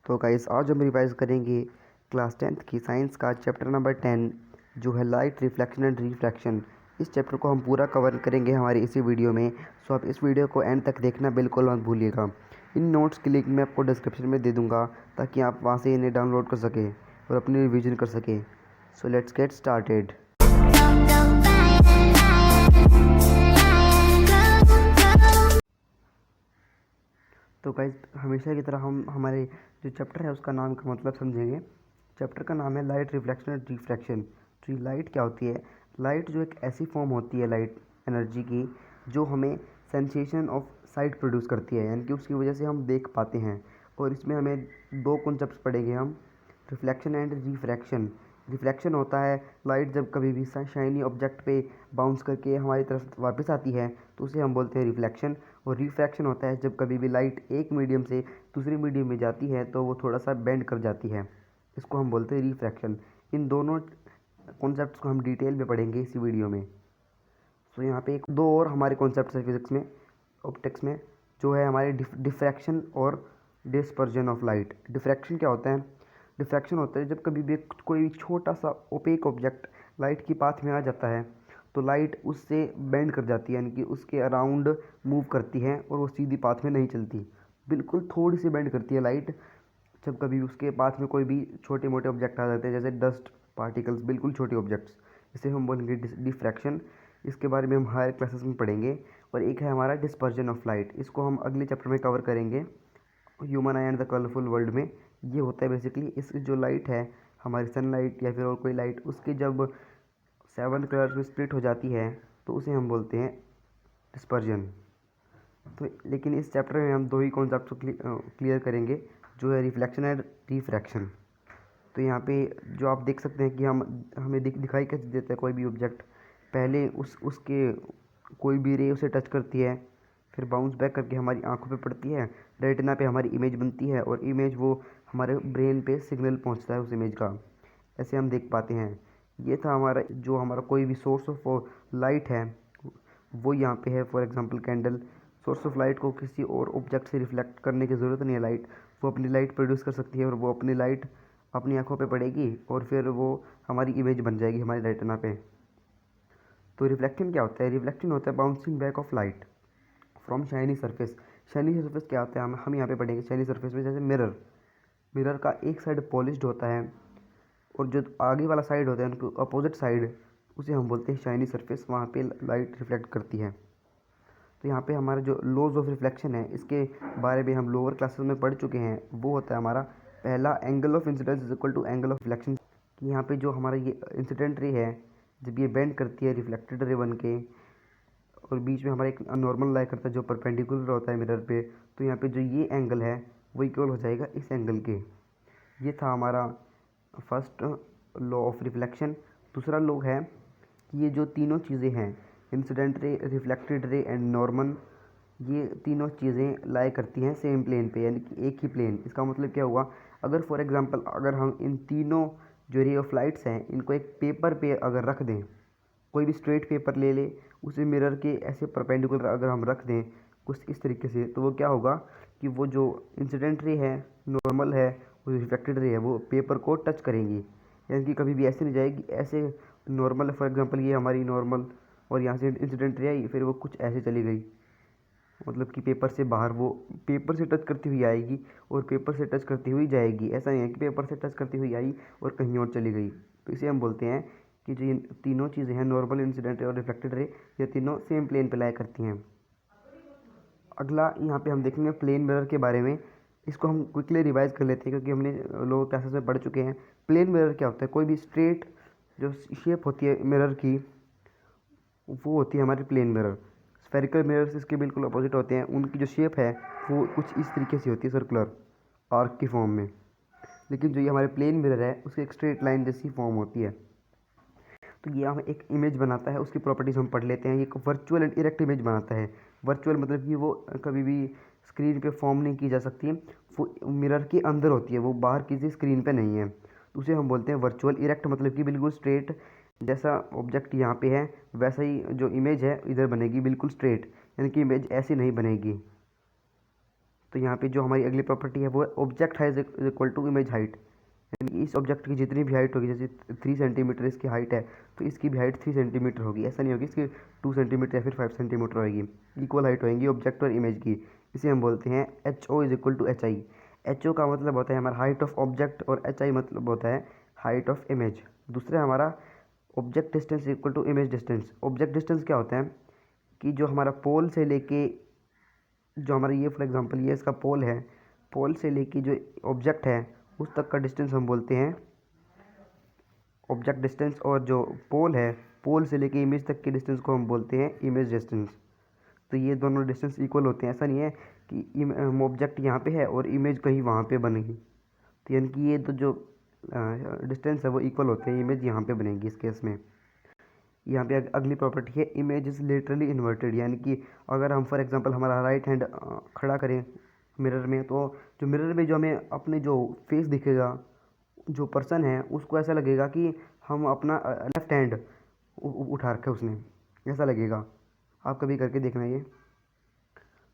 तो गाइस आज हम रिवाइज करेंगे क्लास 10th की साइंस का चैप्टर नंबर 10 जो है लाइट रिफ्लेक्शन एंड रिफ्रैक्शन। इस चैप्टर को हम पूरा कवर करेंगे हमारी इसी वीडियो में। सो आप इस वीडियो को एंड तक देखना बिल्कुल मत भूलिएगा। इन नोट्स की लिंक मैं आपको डिस्क्रिप्शन में दे दूँगा ताकि आप वहाँ से इन्हें डाउनलोड कर सकें और अपनी रिविजन कर सकें। So let's get started. तो गाइस हमेशा की तरह हम हमारे जो चैप्टर है उसका नाम का मतलब समझेंगे। चैप्टर का नाम है लाइट रिफ्लेक्शन एंड रिफ्रैक्शन। तो ये लाइट क्या होती है? लाइट जो एक ऐसी फॉर्म होती है लाइट एनर्जी की जो हमें सेंसेशन ऑफ साइट प्रोड्यूस करती है, यानी कि उसकी वजह से हम देख पाते हैं। और इसमें हमें दो कॉन्सेप्ट्स पढ़ेंगे हम, रिफ्लेक्शन एंड रिफ्रैक्शन। रिफ्लेक्शन होता है लाइट जब कभी भी शाइनी ऑब्जेक्ट पे बाउंस करके हमारी तरफ वापस आती है तो उसे हम बोलते हैं रिफ्लेक्शन। और रिफ्रैक्शन होता है जब कभी भी लाइट एक मीडियम से दूसरे मीडियम में जाती है तो वो थोड़ा सा बेंड कर जाती है, इसको हम बोलते हैं रिफ्रैक्शन। इन दोनों कॉन्सेप्ट्स को हम डिटेल में पढ़ेंगे इसी वीडियो में। तो यहाँ पे एक दो और हमारे कॉन्सेप्ट्स हैं फिजिक्स में, ऑप्टिक्स में, जो है हमारे डिफ्रैक्शन और डिस्पर्जन ऑफ लाइट। डिफ्रैक्शन क्या होता है? डिफ्रैक्शन होता है जब कभी भी कोई छोटा सा ओपेक ऑब्जेक्ट लाइट की पाथ में आ जाता है तो लाइट उससे बेंड कर जाती है, यानी कि उसके अराउंड मूव करती है और वो सीधी पाथ में नहीं चलती, बिल्कुल थोड़ी सी बेंड करती है लाइट। जब कभी उसके पाथ में कोई भी छोटे मोटे ऑब्जेक्ट आ जाते हैं जैसे डस्ट पार्टिकल्स, बिल्कुल छोटे ऑब्जेक्ट्स, इसे हम बोलेंगे डिफ्रैक्शन। इसके बारे में हम हायर क्लासेस में पढ़ेंगे। और एक है हमारा डिस्पर्जन ऑफ लाइट, इसको हम अगले चैप्टर में कवर करेंगे, human I and the colourful world में। ये होता है बेसिकली इस जो लाइट है हमारी सनलाइट या फिर और कोई लाइट, उसके जब 7 कलर्स में स्प्लिट हो जाती है तो उसे हम बोलते हैं डिस्पर्जन। तो लेकिन इस चैप्टर में हम दो ही कॉन्सेप्ट को क्लियर करेंगे, जो है रिफ्लेक्शन एंड रिफ्रैक्शन। तो यहाँ पे जो आप देख सकते हैं कि हमें दिखाई कैसे देता है कोई भी ऑब्जेक्ट, पहले उसके कोई भी रे उसे टच करती है, फिर बाउंस बैक करके हमारी आंखों पे पड़ती है, रेटिना पे हमारी इमेज बनती है और इमेज वो हमारे ब्रेन पे सिग्नल पहुंचता है उस इमेज का, ऐसे हम देख पाते हैं। ये था हमारा कोई भी सोर्स ऑफ लाइट है वो यहाँ पे है, for example candle. Source of light को किसी और ऑब्जेक्ट से रिफ्लेक्ट करने की ज़रूरत नहीं है, लाइट वो अपनी लाइट प्रोड्यूस कर सकती है और वो अपनी लाइट अपनी आंखों पे पड़ेगी और फिर वो हमारी इमेज बन जाएगी हमारी रेटिना पे। तो रिफ्लेक्शन क्या होता है? रिफ्लेक्शन होता है bouncing back of light from shiny surface. Shiny surface क्या होता है हम यहाँ पे पढ़ेंगे। शाइनी सरफेस में जैसे मिरर, मिरर का एक साइड पॉलिश्ड होता है और जो आगे वाला साइड होता है उनको अपोजिट साइड, उसे हम बोलते हैं शाइनी सरफेस, वहाँ पे लाइट रिफ्लेक्ट करती है। तो यहाँ पे हमारा जो लॉज ऑफ रिफ्लेक्शन है इसके बारे में हम लोअर क्लासेस में पढ़ चुके हैं। वो होता है हमारा पहला, angle of incidence is equal to angle of reflection. कि यहाँ पे जो हमारा ये इंसिडेंट रे है जब ये बेंड करती है रिफ्लेक्टेड रे बन के और बीच में हमारा एक नॉर्मल लाई करता है जो परपेंडिकुलर होता है मिरर पे, तो यहाँ पे जो ये एंगल है वो इक्वल हो जाएगा इस एंगल के। ये था हमारा फर्स्ट लॉ ऑफ रिफ्लेक्शन। दूसरा लॉ है कि ये जो तीनों चीज़ें हैं, incident ray, reflected ray and normal, ये तीनों चीज़ें लाई करती हैं सेम प्लेन पे, यानी कि एक ही प्लेन। इसका मतलब क्या हुआ? अगर फॉर एग्जांपल अगर हम इन तीनों जो रे ऑफ लाइट्स हैं इनको एक पेपर पे अगर रख दें, कोई भी स्ट्रेट पेपर ले ले, उसे मिरर के ऐसे परपेंडिकुलर अगर हम रख दें कुछ इस तरीके से, तो वो क्या होगा कि वो जो इंसिडेंट रे है, नॉर्मल है, वो रिफ्लेक्टेड रे है, वो पेपर को टच करेंगी, यानी कि कभी भी ऐसे नहीं जाएगी। ऐसे नॉर्मल है फॉर एग्जांपल ये हमारी नॉर्मल और यहाँ से इंसिडेंट रे आई, फिर वो कुछ ऐसे चली गई, मतलब कि पेपर से बाहर वो पेपर से टच करती हुई आएगी और पेपर से टच करती हुई जाएगी। ऐसा नहीं है कि पेपर से टच करती हुई आई और कहीं और चली गई। तो इसे हम बोलते हैं कि जो ये तीनों चीज़ें हैं, नॉर्मल, इंसिडेंट रे और रिफ्लेक्टेड रे, ये तीनों सेम प्लेन पे लाई करती हैं। अगला यहाँ पे हम देखेंगे प्लेन मिरर के बारे में। इसको हम क्विकली रिवाइज कर लेते हैं क्योंकि हमने लोअर क्लासेस में पढ़ चुके हैं। प्लेन मिरर क्या होता है? कोई भी स्ट्रेट जो शेप होती है मिरर की वो होती है हमारी प्लेन मिरर। स्फेरिकल मिरर्स इसके बिल्कुल अपोजिट होते हैं, उनकी जो शेप है वो कुछ इस तरीके से होती है, सर्कुलर आर्क की फॉर्म में। लेकिन जो ये हमारे प्लेन मिरर है उसकी एक स्ट्रेट लाइन जैसी फॉर्म होती है। तो ये हमें एक इमेज बनाता है, उसकी प्रॉपर्टीज़ हम पढ़ लेते हैं। ये वर्चुअल एंड इरेक्ट इमेज बनाता है। वर्चुअल मतलब कि वो कभी भी स्क्रीन पे फॉर्म नहीं की जा सकती, वो मिरर के अंदर होती है, वो बाहर किसी स्क्रीन पे नहीं है, तो उसे हम बोलते हैं वर्चुअल। इरेक्ट मतलब कि बिल्कुल स्ट्रेट, जैसा ऑब्जेक्ट यहाँ पे है वैसा ही जो इमेज है इधर बनेगी, बिल्कुल स्ट्रेट, यानी कि इमेज ऐसी नहीं बनेगी। तो यहाँ पे जो हमारी अगली प्रॉपर्टी है वो है object height is equal to image height, यानी कि इस ऑब्जेक्ट की जितनी भी हाइट होगी, जैसे 3 सेंटीमीटर इसकी हाइट है तो इसकी भी हाइट 3 सेंटीमीटर होगी, ऐसा नहीं होगी इसकी 2 सेंटीमीटर या फिर 5 सेंटीमीटर होगी, इक्वल हाइट होगी ऑब्जेक्ट और इमेज की। इसे हम बोलते हैं H O is equal to H I. H O का मतलब होता है हमारा हाइट ऑफ ऑब्जेक्ट और एच आई मतलब होता है हाइट ऑफ इमेज। दूसरा हमारा object distance equal to image distance. Object distance क्या होता है कि जो हमारा पोल से लेके, जो हमारा ये फॉर एग्जांपल ये इसका पोल है, पोल से लेके जो ऑब्जेक्ट है उस तक का डिस्टेंस हम बोलते हैं ऑब्जेक्ट डिस्टेंस, और जो पोल है पोल से लेके इमेज तक के डिस्टेंस को हम बोलते हैं इमेज डिस्टेंस। तो ये दोनों डिस्टेंस इक्वल होते हैं, ऐसा नहीं है कि ऑब्जेक्ट यहाँ पे है और इमेज कहीं वहाँ पे बनेगी, तो यानी कि ये तो जो डिस्टेंस है वो इक्वल होते हैं, इमेज यहाँ पे बनेगी इस केस में। यहाँ पे अगली प्रॉपर्टी है इमेज इज लिटरली इन्वर्टेड, यानी कि अगर हम फॉर एग्जांपल हमारा राइट हैंड खड़ा करें मिरर में, तो जो मिरर में जो हमें अपने जो फेस दिखेगा, जो पर्सन है उसको ऐसा लगेगा कि हम अपना लेफ्ट हैंड उठा रखा है उसने, ऐसा लगेगा। आप कभी करके देखना ये।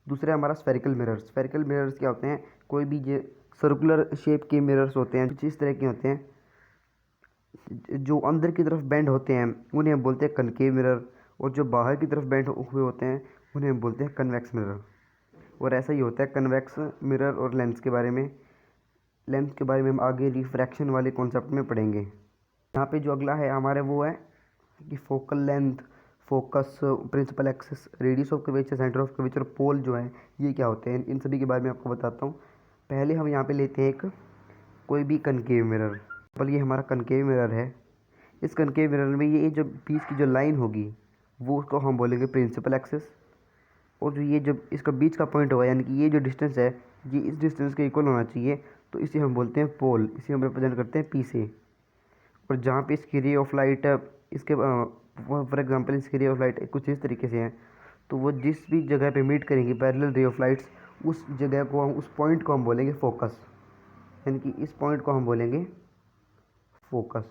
दूसरा हमारा स्फेरिकल मिरर्स। स्फेरिकल मिरर्स क्या होते हैं, कोई भी ये सर्कुलर शेप के मिरर्स होते हैं, कुछ इस तरह के होते हैं जो अंदर की तरफ बेंड होते हैं उन्हें हम बोलते हैं कनकेव मिरर, और जो बाहर की तरफ बेंड हुए होते हैं उन्हें हम बोलते हैं कन्वेक्स मिरर। और ऐसा ही होता है कन्वेक्स मिरर और लेंस के बारे में। लेंस के बारे में हम आगे रिफ्रैक्शन वाले कॉन्सेप्ट में पढ़ेंगे। यहाँ पे जो अगला है हमारे वो है कि focal length, focus, principal axis, radius of curvature, centre of curvature, pole जो है ये क्या होते हैं, इन सभी के बारे में आपको बताता हूँ। पहले हम यहाँ पे लेते हैं एक कोई भी कनकेव मिरर। पर ये हमारा कनकेव मिरर है। इस कनकेव मिरर में ये जो बीच की जो लाइन होगी वो उसको हम बोलेंगे प्रिंसिपल एक्सिस, और जो ये जो इसका बीच का पॉइंट होगा यानी कि ये जो डिस्टेंस है ये इस डिस्टेंस के इक्वल होना चाहिए, तो इसे हम बोलते हैं पोल, इसे हम रिप्रेजेंट करते हैं पी से। और जहाँ पे इसकी रे ऑफ लाइट इसके फॉर एग्जांपल इसकी रे ऑफ लाइट कुछ इस तरीके से है, तो वो जिस भी जगह पे मीट करेंगी पैरेलल रे ऑफ लाइट्स, उस जगह को हम, उस पॉइंट को हम बोलेंगे फोकस, यानी कि इस पॉइंट को हम बोलेंगे फोकस।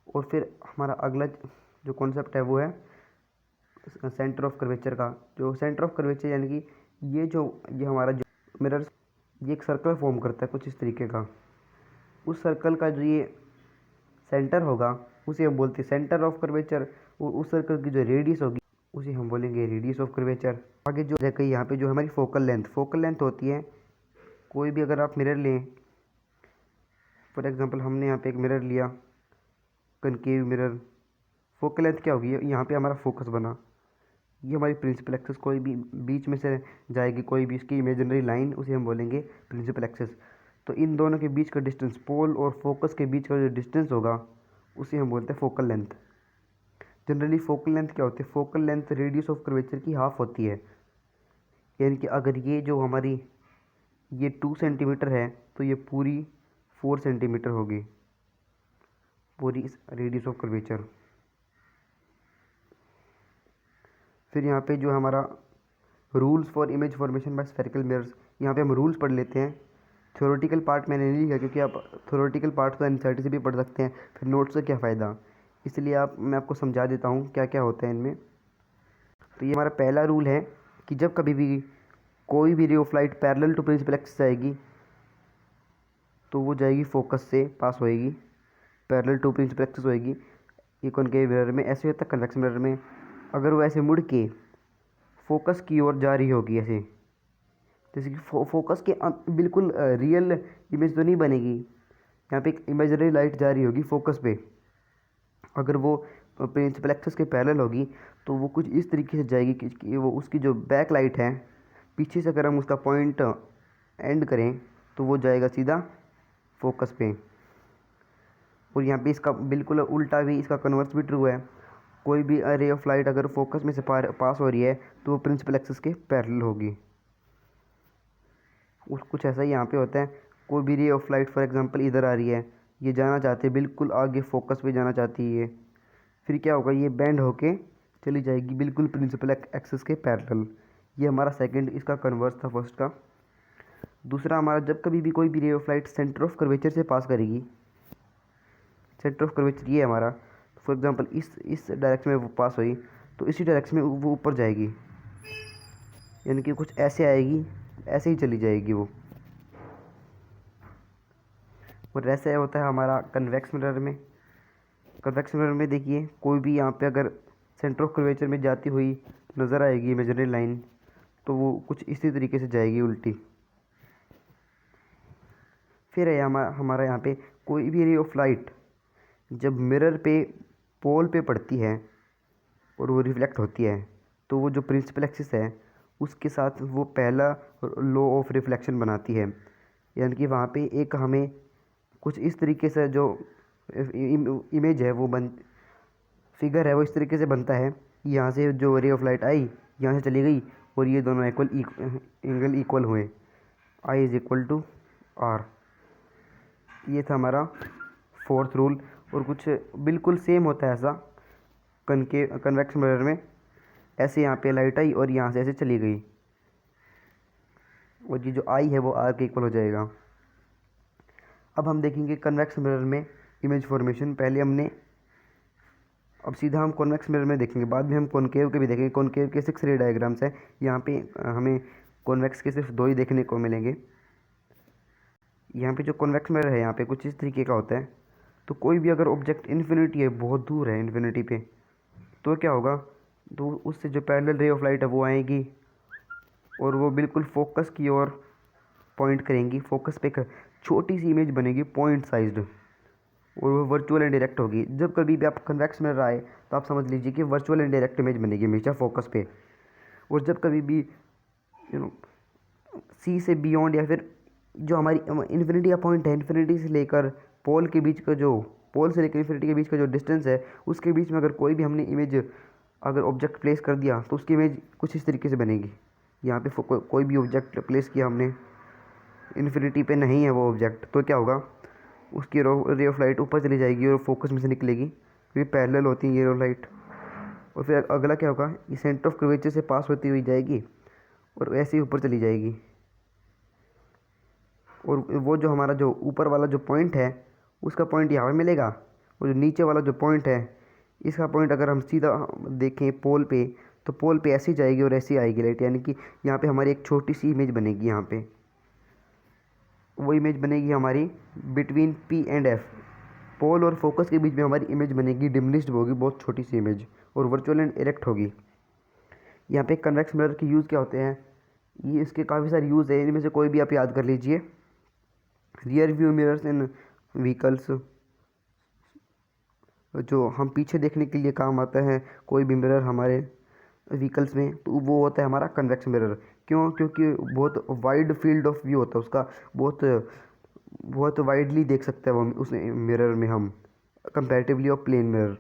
और फिर हमारा अगला जो कॉन्सेप्ट है वो है सेंटर ऑफ कर्वेचर का। जो सेंटर ऑफ कर्वेचर यानी कि ये हमारा जो मिरर ये एक सर्कल फॉर्म करता है कुछ इस तरीके का, उस सर्कल का जो ये सेंटर होगा उसे हम बोलते हैं सेंटर ऑफ कर्वेचर, और उस सर्कल की जो रेडियस होगी उसे हम बोलेंगे रेडियस ऑफ कर्वेचर। आगे जो देखिए यहाँ पे जो हमारी फोकल लेंथ होती है, कोई भी अगर आप मिरर लें, फॉर एग्जांपल हमने यहाँ पे एक मिरर लिया कनकेव मिरर, फोकल लेंथ क्या होगी, यहाँ पे हमारा फोकस बना, ये हमारी प्रिंसिपल एक्सिस, कोई भी बीच में से जाएगी कोई भी इसकी इमेजिनरी लाइन, उसे हम बोलेंगे प्रिंसिपल एक्सिस। तो इन दोनों के बीच का डिस्टेंस, पोल और फोकस के बीच का जो डिस्टेंस होगा उसे हम बोलते हैं focal length. Generally focal length क्या होती है, focal length radius of curvature की हाफ होती है, यानी कि अगर ये जो हमारी ये 2 सेंटीमीटर है तो ये पूरी 4 सेंटीमीटर होगी, पूरी रेडियस ऑफ कर्वेचर। फिर यहाँ पे जो हमारा rules for image formation by spherical mirrors, यहाँ पे हम रूल्स पढ़ लेते हैं। थ्योरेटिकल पार्ट मैंने नहीं लिखा क्योंकि आप थ्योरेटिकल पार्ट तो एनसीईआरटी से भी पढ़ सकते हैं, फिर नोट्स से क्या फ़ायदा, इसलिए मैं आपको समझा देता हूँ क्या क्या होता है इनमें। तो ये हमारा पहला रूल है कि जब कभी भी कोई भी ray of light parallel to principal axis आएगी तो वो जाएगी फोकस से पास होएगी, पैरेलल टू प्रिंसिपल एक्सिस होएगी। ये कॉनकेव मिरर में ऐसे होता है, कन्वेक्स मिरर में अगर वो ऐसे मुड़ के फोकस की ओर जा रही होगी ऐसे, जैसे कि फोकस के बिल्कुल रियल इमेज तो नहीं बनेगी, यहाँ पे एक इमेजनरी लाइट जा रही होगी फोकस पे, अगर वो प्रिंसिपल एक्सिस के पैरेलल होगी तो वो कुछ इस तरीके से जाएगी कि वो उसकी जो बैक लाइट है पीछे से अगर हम उसका पॉइंट एंड करें तो वो जाएगा सीधा फोकस पे। और यहाँ पे इसका बिल्कुल उल्टा भी, इसका कन्वर्स भी ट्रू है, कोई भी रे ऑफ लाइट अगर फोकस में से पास हो रही है तो वो प्रिंसिपल एक्सिस के पैरेलल होगी। कुछ ऐसा ही यहाँ पे होता है, कोई भी ray of light for example इधर आ रही है, ये जाना चाहते हैं बिल्कुल आगे फोकस पे जाना चाहती है, फिर क्या होगा ये बेंड होके चली जाएगी बिल्कुल प्रिंसिपल एक्सिस के पैरेलल। ये हमारा सेकंड इसका कन्वर्स था फर्स्ट का। दूसरा हमारा जब कभी भी कोई भी ray of light centre of curvature से पास करेगी, सेंटर ऑफ कर्वेचर ये हमारा, फॉर एग्जांपल इस डायरेक्शन में वो पास हुई तो इसी डायरेक्शन में वो ऊपर जाएगी, यानी कि कुछ ऐसे आएगी, ऐसे ही चली जाएगी वो। और ऐसे होता है हमारा कन्वेक्स मिरर में। कन्वेक्स मिरर में देखिए कोई भी यहाँ पे अगर सेंटर ऑफ कर्वेचर में जाती हुई नज़र आएगी इमेजिनरी लाइन, तो वो कुछ इसी तरीके से जाएगी उल्टी। फिर है हमारा यहाँ पे कोई भी रे ऑफ लाइट जब मिरर पे पोल पे पड़ती है और वो रिफ्लेक्ट होती है, तो वो जो प्रिंसिपल एक्सिस है उसके साथ वो पहला लॉ ऑफ रिफ्लेक्शन बनाती है। यानी कि वहाँ पे एक हमें कुछ इस तरीके से जो इमेज है वो फिगर है वो इस तरीके से बनता है कि यहाँ से जो रे ऑफ लाइट आई यहाँ से चली गई और ये दोनों एंगल इक्वल हुए, आई इज इक्वल टू आर। ये था हमारा फोर्थ रूल। और कुछ बिल्कुल सेम होता है ऐसा कन्वेक्स मिरर में। ऐसे यहाँ पे लाइट आई और यहाँ से ऐसे चली गई और ये जो आई है वो आर के इक्वल हो जाएगा। अब हम देखेंगे कन्वेक्स मिरर में इमेज फॉर्मेशन। पहले हमने, अब सीधा हम कॉन्वेक्स मिरर में देखेंगे, बाद में हम कॉनकेव के भी देखेंगे। कॉनकेव के 6 रे डायग्राम्स हैं, यहाँ पे हमें कॉन्वेक्स के सिर्फ 2 ही देखने को मिलेंगे। यहाँ पे जो कॉन्वेक्स मिरर है यहाँ पे कुछ इस तरीके का होता है। तो कोई भी अगर ऑब्जेक्ट इन्फिनिटी है, बहुत दूर है इन्फिनिटी पे, तो क्या होगा, तो उससे जो पैरेलल रे ऑफ लाइट है वो आएगी और वो बिल्कुल फोकस की ओर पॉइंट करेंगी। फोकस पे छोटी सी इमेज बनेगी पॉइंट साइज्ड, और वो वर्चुअल एंड डायरेक्ट होगी। जब कभी भी आप कन्वेक्स मिरर आए तो आप समझ लीजिए कि वर्चुअल एंड डायरेक्ट इमेज बनेगी हमेशा फोकस पे। और जब कभी भी सी से बियॉन्ड, या फिर जो हमारी इन्फिनिटी का पॉइंट है, इन्फिनिटी से लेकर पोल के बीच का जो, पोल से लेकर इन्फिनिटी के बीच का जो डिस्टेंस है, उसके बीच में अगर कोई भी हमने इमेज, अगर ऑब्जेक्ट प्लेस कर दिया तो उसकी इमेज कुछ इस तरीके से बनेगी। यहाँ पे कोई भी ऑब्जेक्ट प्लेस किया हमने, इन्फिनिटी पे नहीं है वो ऑब्जेक्ट, तो क्या होगा, उसकी रे ऑफ लाइट ऊपर चली जाएगी और फोकस में से निकलेगी, क्योंकि पैरेलल होती है ये रे ऑफ लाइट। और फिर अगला क्या होगा, ये सेंटर ऑफ कर्वेचर से पास होती हुई जाएगी और ऐसे ही ऊपर चली जाएगी। और वो जो हमारा जो ऊपर वाला जो पॉइंट है उसका पॉइंट यहाँ पे मिलेगा, और जो नीचे वाला जो पॉइंट है इसका पॉइंट अगर हम सीधा देखें पोल पे, तो पोल पे ऐसी जाएगी और ऐसी आएगी लाइट। यानी कि यहाँ पे हमारी एक छोटी सी इमेज बनेगी। यहाँ पे वो इमेज बनेगी हमारी बिटवीन पी एंड एफ, पोल और फोकस के बीच में हमारी इमेज बनेगी, डिमिनिश्ड होगी, बहुत छोटी सी इमेज, और वर्चुअल एंड डायरेक्ट होगी। यहाँ पे कन्वेक्स मिरर के यूज़ क्या होते हैं, ये इसके काफ़ी सारे यूज़ है, इनमें से कोई भी आप याद कर लीजिए। Rear view mirrors in vehicles, जो हम पीछे देखने के लिए काम आता है कोई भी मिरर हमारे व्हीकल्स में, तो वो होता है हमारा कन्वेक्स मिरर। क्यों, क्योंकि बहुत वाइड फील्ड ऑफ व्यू होता है उसका, बहुत वाइडली देख सकते हैं वो उस मिरर में हम, comparatively of plane mirror.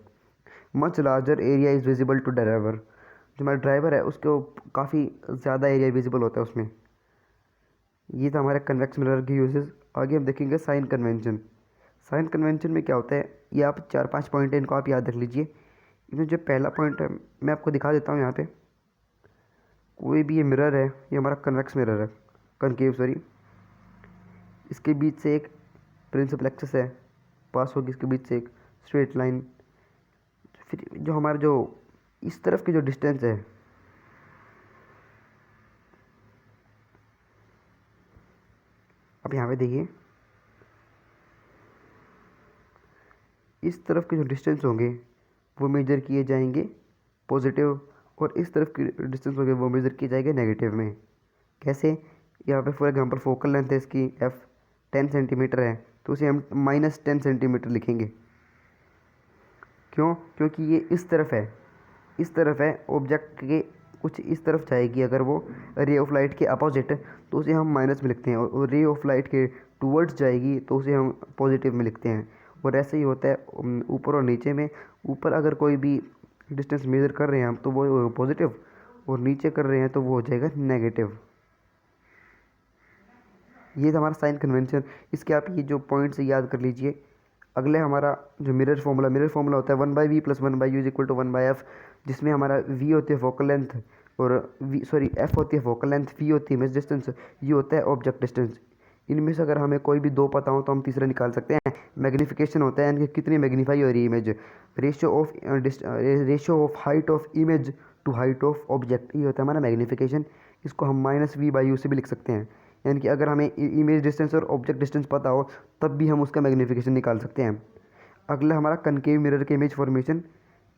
Much larger area is visible to driver, जो हमारा ड्राइवर है उसको काफ़ी ज़्यादा एरिया विजिबल होता है उसमें। ये था हमारे कन्वेक्स मिरर के यूजेस। आगे हम देखेंगे साइन कन्वेंशन। साइन कन्वेंशन में क्या होता है, ये आप 4-5 पॉइंट है, इनको आप याद रख लीजिए। इसमें जो पहला पॉइंट है मैं आपको दिखा देता हूँ। यहाँ पे कोई भी ये मिरर है, ये हमारा कन्वेक्स मिरर है, कनकेव सॉरी, इसके बीच से एक प्रिंसिपल एक्सिस है, पास होगी इसके बीच से एक स्ट्रेट लाइन। फिर जो हमारा जो इस तरफ की जो डिस्टेंस है, अब यहाँ पे देखिए, इस तरफ के जो डिस्टेंस होंगे वो मेजर किए जाएंगे पॉजिटिव, और इस तरफ के डिस्टेंस होंगे वो मेजर किए जाएंगे नेगेटिव में। कैसे, यहाँ पे फॉर एग्जांपल फोकल लेंथ है इसकी एफ 10 सेंटीमीटर है, तो उसे हम -10 सेंटीमीटर लिखेंगे। क्यों, क्योंकि ये इस तरफ है, इस तरफ है ऑब्जेक्ट के, कुछ इस तरफ जाएगी। अगर वो रे ऑफ लाइट के अपोजिट तो उसे हम माइनस में लिखते हैं, और रे ऑफ लाइट के टूवर्ड्स जाएगी तो उसे हम पॉजिटिव में लिखते हैं। और ऐसे ही होता है ऊपर और नीचे में। ऊपर अगर कोई भी डिस्टेंस मेज़र कर रहे हैं हम तो वो पॉजिटिव, और नीचे कर रहे हैं तो वो हो जाएगा नेगेटिव। ये था हमारा साइन कन्वेंशन। इसके आप ये जो पॉइंट्स याद कर लीजिए। अगले हमारा जो मिरर फॉर्मूला होता है 1/v + 1/u = 1/f, जिसमें हमारा v होती है फोकल लेंथ, और f होती है फोकल लेंथ, v होती है इमेज डिस्टेंस, u होता है ऑब्जेक्ट डिस्टेंस। इनमें से अगर हमें कोई भी 2 पता हो तो हम तीसरा निकाल सकते हैं। मैग्नीफिकेशन होता है, यानी कि कितनी मैग्नीफाई हो रही है image. Ratio of height of image to height of object, ये होता है हमारा मैग्नीफिकेशन। इसको हम -v/u से भी लिख सकते हैं। यानी कि अगर हमें इमेज डिस्टेंस और ऑब्जेक्ट डिस्टेंस पता हो तब भी हम उसका मैग्नीफिकेशन निकाल सकते हैं। अगला हमारा कनकेव मिरर के इमेज फॉर्मेशन।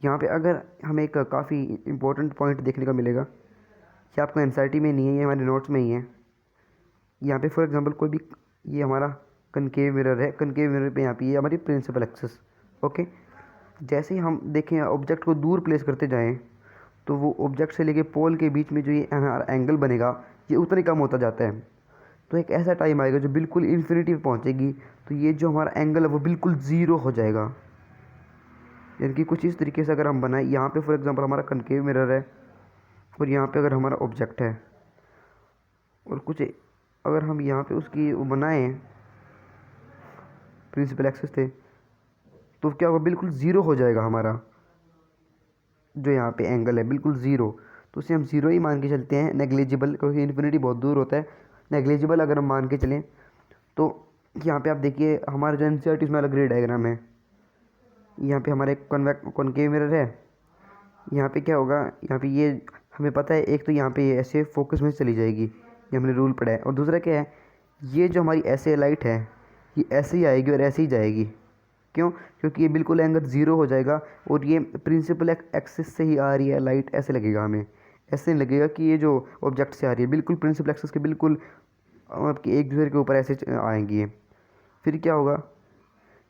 यहाँ पे अगर हमें एक काफ़ी इंपॉर्टेंट पॉइंट देखने को मिलेगा, ये आपको एनसीईआरटी में नहीं है, ये हमारे नोट्स में ही है। यहाँ पे फॉर एग्जांपल कोई भी, ये हमारा कनकेव मिरर है, कनकेव मिरर पे यहाँ पे ये हमारी प्रिंसिपल एक्सिस। ओके, जैसे ही हम देखें ऑब्जेक्ट को दूर प्लेस करते जाएं तो वो ऑब्जेक्ट से लेके पोल के बीच में जो ये हमारा एंगल बनेगा ये उतना ही कम होता जाता है। तो एक ऐसा टाइम आएगा जो बिल्कुल इन्फिनिटी पे पहुँचेगी, तो ये जो हमारा एंगल है वो बिल्कुल ज़ीरो हो जाएगा। यानी कि कुछ इस तरीके से अगर हम बनाएं, यहाँ पे फॉर एग्जांपल हमारा कनकेव मिरर है और यहाँ पे अगर हमारा ऑब्जेक्ट है और कुछ अगर हम यहाँ पे उसकी वो बनाएं प्रिंसिपल एक्सिस थे, तो क्या होगा, बिल्कुल ज़ीरो हो जाएगा हमारा जो यहाँ पे एंगल है, बिल्कुल ज़ीरो। तो उसे हम ज़ीरो ही मान के चलते हैं, नेग्लिजिबल, क्योंकि इन्फिनिटी बहुत दूर होता है। नेग्लिजिबल अगर हम मान के चलें तो यहाँ पे आप देखिए हमारा जो एनसीईआरटी में अलग ग्रे डायग्राम है। यहाँ पे हमारा एक कॉनकेव मिरर है। यहाँ पे क्या होगा, यहाँ पे ये हमें पता है, एक तो यहाँ पे ये ऐसे फोकस में चली जाएगी, ये हमने रूल पढ़ा है। और दूसरा क्या है, ये जो हमारी ऐसे लाइट है ये ऐसे ही आएगी और ऐसे ही जाएगी। क्यों? क्योंकि ये बिल्कुल एंगल ज़ीरो हो जाएगा और ये प्रिंसिपल एक्सिस से ही आ रही है लाइट, ऐसे लगेगा हमें। ऐसे नहीं लगेगा कि ये जो ऑब्जेक्ट से आ रही है, बिल्कुल प्रिंसिपल एक्सिस के बिल्कुल आपकी एक दूसरे के ऊपर ऐसे आएंगी ये। फिर क्या होगा,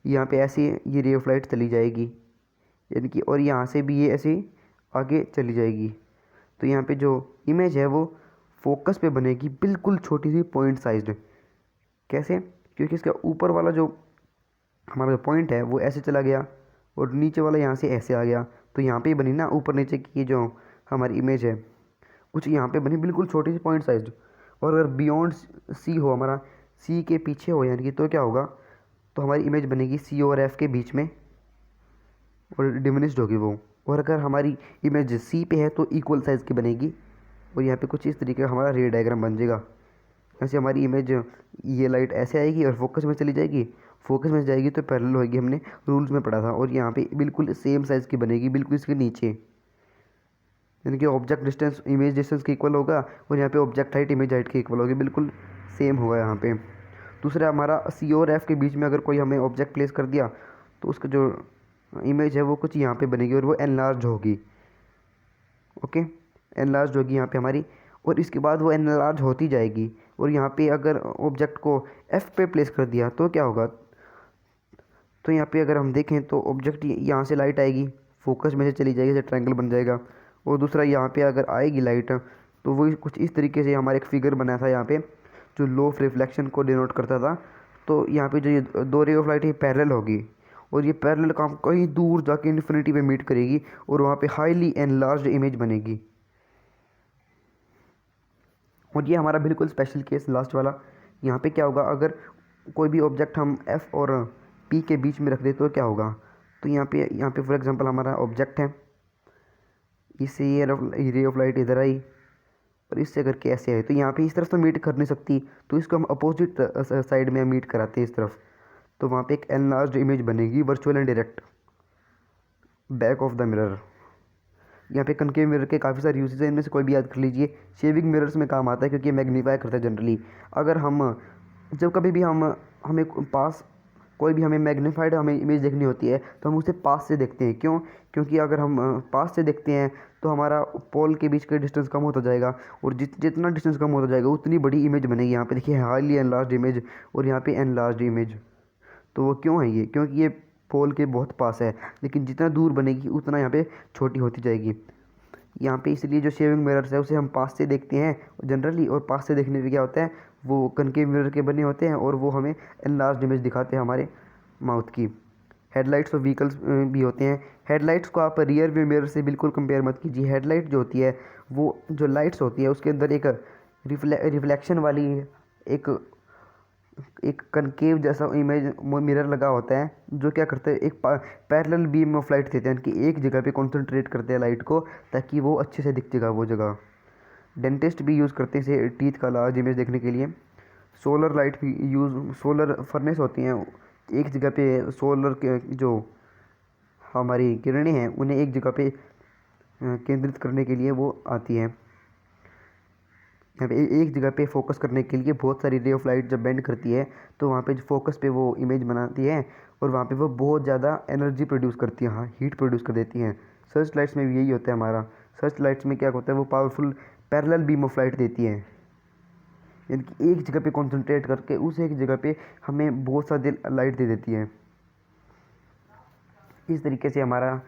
यहाँ पे ऐसे ये रे ऑफ लाइट चली जाएगी, यानी कि और यहाँ से भी ये ऐसे आगे चली जाएगी। तो यहाँ पे जो इमेज है वो फोकस पे बनेगी, बिल्कुल छोटी सी पॉइंट साइज्ड। कैसे? क्योंकि इसका ऊपर वाला जो हमारा जो पॉइंट है वो ऐसे चला गया और नीचे वाला यहाँ से ऐसे आ गया, तो यहाँ पे ही बनी ना ऊपर नीचे की ये जो हमारी इमेज है, कुछ यहाँ पे बनी बिल्कुल छोटी सी पॉइंट साइज्ड। और अगर बियॉन्ड सी हो, हमारा सी के पीछे हो, यानी कि तो क्या होगा, तो हमारी इमेज बनेगी सी और एफ के बीच में और डिमिनिश्ड होगी वो। और अगर हमारी इमेज सी पे है तो इक्वल साइज़ की बनेगी। और यहाँ पे कुछ इस तरीके का हमारा रे डायग्राम बन जाएगा। ऐसे हमारी इमेज, ये लाइट ऐसे आएगी और फोकस में चली जाएगी, फोकस में जाएगी तो पैरेलल होगी, हमने रूल्स में पढ़ा था। और यहाँ पे बिल्कुल सेम साइज़ की बनेगी, बिल्कुल इसके नीचे, यानी कि ऑब्जेक्ट डिस्टेंस इमेज डिस्टेंस के इक्वल होगा और यहाँ पे ऑब्जेक्ट हाइट इमेज हाइट के इक्वल होगी, बिल्कुल सेम होगा यहाँ पे। दूसरा हमारा सी और एफ के बीच में अगर कोई हमें ऑब्जेक्ट प्लेस कर दिया तो उसका जो इमेज है वो कुछ यहाँ पे बनेगी और वो एनलार्ज होगी। ओके, एनलार्ज होगी यहाँ पे हमारी, और इसके बाद वो एनलार्ज होती जाएगी। और यहाँ पे अगर ऑब्जेक्ट को एफ पे प्लेस कर दिया तो क्या होगा, तो यहाँ पे अगर हम देखें तो ऑब्जेक्ट यहाँ से लाइट आएगी, फोकस में से चली जाएगी, जैसे ट्रायंगल बन जाएगा। और दूसरा यहाँ पे अगर आएगी लाइट तो वो कुछ इस तरीके से हमारे एक फिगर बनाया था यहाँ पे जो लो ऑफ रिफ्लेक्शन को डिनोट करता था। तो यहाँ पे जो ये दो रे ऑफ लाइट है पैरेलल होगी और ये पैरेलल काम कहीं दूर जाके इन्फिनिटी पे मीट करेगी और वहाँ पे हाईली एनलार्ज्ड इमेज बनेगी। और ये हमारा बिल्कुल स्पेशल केस लास्ट वाला। यहाँ पे क्या होगा, अगर कोई भी ऑब्जेक्ट हम एफ और पी के बीच में रख दे तो क्या होगा, तो यहाँ पे फॉर एग्जांपल हमारा ऑब्जेक्ट है, इससे ये रे ऑफ लाइट इधर आई और इससे करके ऐसे आए, तो यहाँ पे इस तरफ तो मीट कर नहीं सकती, तो इसको हम अपोजिट साइड में मीट कराते हैं इस तरफ। तो वहाँ पे एक एनलार्ज्ड इमेज बनेगी, virtual and direct, back of the mirror. यहाँ पे कनकेव मिरर के काफ़ी सारे यूजेस हैं, इनमें से कोई भी याद कर लीजिए। शेविंग मिरर्स में काम आता है क्योंकि ये मैग्नीफाई करता है जनरली। अगर हम जब कभी भी हमें पास कोई भी हमें मैग्नीफाइड हमें इमेज देखनी होती है तो हम उसे पास से देखते हैं। क्यों? क्योंकि अगर हम पास से देखते हैं तो हमारा पोल के बीच का डिस्टेंस कम होता जाएगा और जितना डिस्टेंस कम होता जाएगा उतनी बड़ी इमेज बनेगी। यहाँ पे देखिए हाईली एनलार्ज इमेज और यहाँ पे एनलार्ज इमेज। तो वो क्यों है ये? क्योंकि ये पोल के बहुत पास है, लेकिन जितना दूर बनेगी उतना यहाँ पे छोटी होती जाएगी। यहाँ पे इसलिए जो शेविंग मिरर्स है उसे हम पास से देखते हैं जनरली, और पास से देखने पे क्या होता है, वो कनकेव मिरर के बने होते हैं और वो हमें एनलार्ज इमेज दिखाते हैं हमारे माउथ की। हेडलाइट्स और व्हीकल्स भी होते हैं। हेडलाइट्स को आप रियर व्यू मिरर से बिल्कुल कंपेयर मत कीजिए। हेडलाइट जो होती है वो जो लाइट्स होती है उसके अंदर एक रिफ्लेक्शन वाली एक एक कनकेव जैसा इमेज मिरर लगा होता है जो क्या करते हैं, एक पैरेलल बीम ऑफ लाइट देते हैं, कि एक जगह पे कंसंट्रेट करते हैं लाइट को ताकि वो अच्छे से दिखेगा वो जगह। डेंटिस्ट भी यूज़ करते हैं इसे टीथ का लार्ज इमेज देखने के लिए। सोलर लाइट भी यूज़, सोलर फर्नेस होती हैं, एक जगह पे सोलर के जो हमारी किरणें हैं उन्हें एक जगह पे केंद्रित करने के लिए वो आती हैं। यहाँ पे एक जगह पे फोकस करने के लिए बहुत सारी रे ऑफ लाइट जब बेंड करती है तो वहाँ पे फोकस पे वो इमेज बनाती है और वहाँ पे वो बहुत ज़्यादा एनर्जी प्रोड्यूस करती है, हाँ हीट प्रोड्यूस कर देती हैं। सर्च लाइट्स में भी यही होता है हमारा। सर्च लाइट्स में क्या होता है, वो powerful parallel beam of light देती है, यानी कि एक जगह पे कंसंट्रेट करके उस एक जगह पे हमें बहुत सारी लाइट दे देती है। इस तरीके से हमारा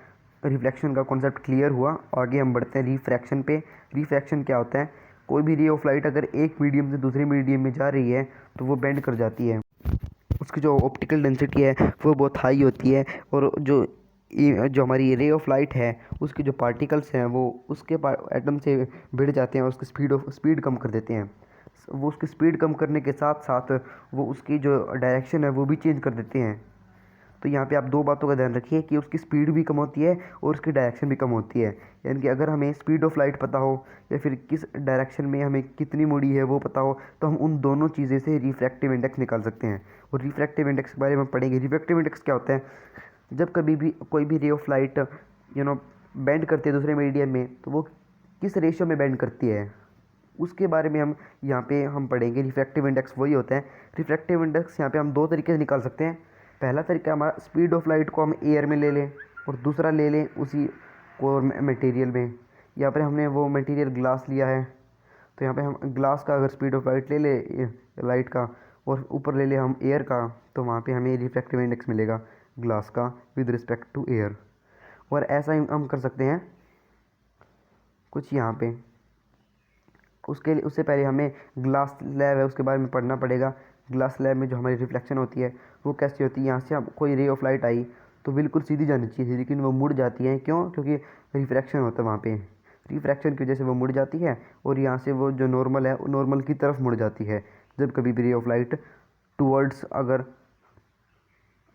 रिफ्लेक्शन का कॉन्सेप्ट क्लियर हुआ। आगे हम बढ़ते हैं रिफ्रैक्शन पे। रिफ्रैक्शन क्या होता है, कोई भी रे ऑफ लाइट अगर एक मीडियम से दूसरे मीडियम में जा रही है तो वो बेंड कर जाती है, उसकी जो ऑप्टिकल डेंसिटी है वो बहुत हाई होती है और जो हमारी रे ऑफ लाइट है उसके जो पार्टिकल्स हैं वो उसके एटम से भिड़ जाते हैं और उसकी स्पीड कम कर देते हैं। वो उसकी स्पीड कम करने के साथ साथ वो उसकी जो डायरेक्शन है वो भी चेंज कर देते हैं। तो यहाँ पे आप दो बातों का ध्यान रखिए कि उसकी स्पीड भी कम होती है और उसकी डायरेक्शन भी कम होती है। यानी कि अगर हमें स्पीड ऑफ लाइट पता हो या फिर किस डायरेक्शन में हमें कितनी मुड़ी है वो पता हो तो हम उन दोनों चीज़ें से रिफ्रैक्टिव इंडेक्स निकाल सकते हैं। और रिफ्रैक्टिव इंडेक्स के बारे में पढ़ेंगे। रिफ्रैक्टिव इंडेक्स क्या होता है, जब कभी भी कोई भी रे ऑफ लाइट बेंड करती है दूसरे मीडियम में तो वो किस रेशियो में बेंड करती है उसके बारे में हम यहाँ पे हम पढ़ेंगे। रिफ्रैक्टिव इंडेक्स वही होता है। रिफ्रैक्टिव इंडेक्स यहाँ पे हम दो तरीके से निकाल सकते हैं। पहला तरीका हमारा स्पीड ऑफ लाइट को हम एयर में ले लें और दूसरा ले लें उसी को मटेरियल में। यहाँ पर हमने वो मटेरियल ग्लास लिया है तो यहाँ पे हम ग्लास का अगर स्पीड ऑफ लाइट ले ले लाइट का और ऊपर ले ले हम एयर का तो वहाँ पे हमें रिफ्रैक्टिव इंडेक्स मिलेगा ग्लास का विद रिस्पेक्ट टू एयर। और ऐसा ही हम कर सकते हैं कुछ यहाँ पे। उससे पहले हमें ग्लास स्लैब है उसके बारे में पढ़ना पड़ेगा। ग्लास स्लैब में जो हमारी रिफ्लेक्शन होती है वो कैसी होती है, यहाँ से हम कोई रे ऑफ लाइट आई तो बिल्कुल सीधी जानी चाहिए लेकिन वो मुड़ जाती है। क्यों? क्योंकि रिफ्रैक्शन होता है वहाँ पे, रिफ्रैक्शन की वजह से वो मुड़ जाती है और यहाँ से वो जो नॉर्मल है नॉर्मल की तरफ मुड़ जाती है। जब कभी भी रे ऑफ लाइट टूवर्ड्स